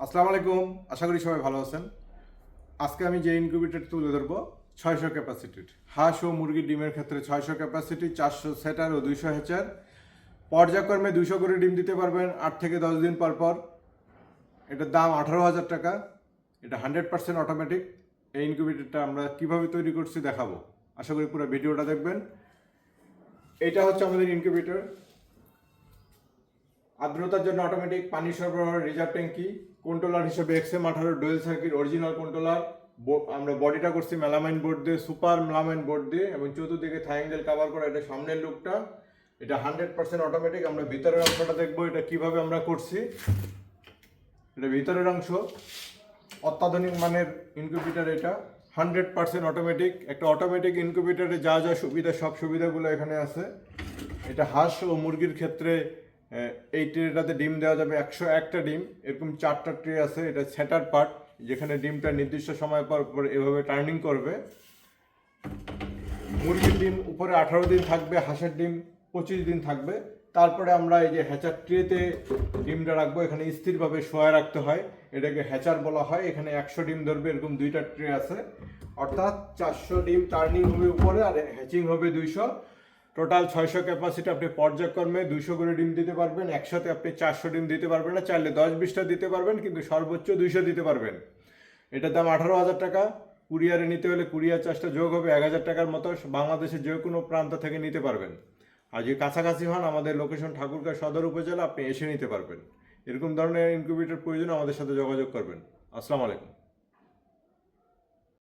আসসালামু আলাইকুম, আশা করি সবাই ভালো আছেন। আজকে আমি যে ইনকিউবেটর তুলে ধরবো 600 ক্যাপাসিটির হাঁস ও মুরগির ডিমের ক্ষেত্রে 600 ক্যাপাসিটি, 400 সেটার ও 200 হ্যাচার। পর্যায়ক্রমে 200 করে ডিম দিতে পারবেন 8 থেকে 10 দিন পর পর। এটার দাম 18,000 টাকা। এটা 100% অটোমেটিক। এই ইনকিউবেটরটা আমরা কিভাবে তৈরি করছি দেখাবো। আশা করি পুরো ভিডিওটা দেখবেন। এটা হচ্ছে আমাদের ইনকিউবেটর। আর্দ্রতার জন্য অটোমেটিক, পানি সরবরাহ রিজার্ভ ট্যাঙ্কি, কন্ট্রোলার হিসেবে XM18 dual circuit original controller. আমরা বডিটা করছি মেলামাইন বোর্ড দিয়ে, সুপার মেলামাইন বোর্ড দিয়ে, এবং চতুর্দিকে থাইঙ্গেল কভার করা। এটা সামনের লুকটা। এটা 100% অটোমেটিক। আমরা ভিতরের অংশটা দেখবো এটা কিভাবে আমরা করছি। এটা ভিতরের অংশ, অত্যাধুনিক মানের ইনকিউবেটর। এটা 100% অটোমেটিক। একটা অটোমেটিক ইনকিউবেটরে যা যা সুবিধা, সব সুবিধাগুলো এখানে আছে। এটা হাঁস ও মুরগির ক্ষেত্রে এই ট্রেটাতে ডিম দেওয়া যাবে 101টা ডিম। এরকম 4টা ট্রে আছে। এটা সেটার পার্ট, যেখানে ডিমটা নির্দিষ্ট সময় পর পর এভাবে টার্নিং করবে। মুরগির ডিম উপরে 18 দিন থাকবে, হাঁসের ডিম 25 দিন থাকবে। তারপরে আমরা এই যে হ্যাচার ট্রেতে ডিমটা রাখবো। এখানে স্থিরভাবে শোয়া রাখতে হয়, এটাকে হ্যাচার বলা হয়। এখানে 100 ডিম ধরবে, এরকম 2টা ট্রে আছে। অর্থাৎ 400 ডিম টার্নিং হবে উপরে, আর হ্যাচিং হবে 200। Total 600 capacity. আপনি পর্যায়ক্রমে 200 করে ডিম দিতে পারবেন। একসাথে আপনি 400 ডিম দিতে পারবেন না, চাইলে 10-20টা দিতে পারবেন, কিন্তু সর্বোচ্চ 200 দিতে পারবেন। এটার দাম 18,000 টাকা। কুরিয়ারে নিতে হলে কুরিয়ার চার্জটা যোগ হবে 1,000 টাকার মতো। বাংলাদেশের যে কোনো প্রান্ত থেকে নিতে পারবেন। আর যদি কাছাকাছি হন, আমাদের লোকেশন ঠাকুরগাঁও সদর উপজেলা, আপনি এসে নিতে পারবেন। এরকম ধরনের ইনকিউবেটর প্রয়োজন আমাদের সাথে যোগাযোগ করবেন। আসসালামু আলাইকুম।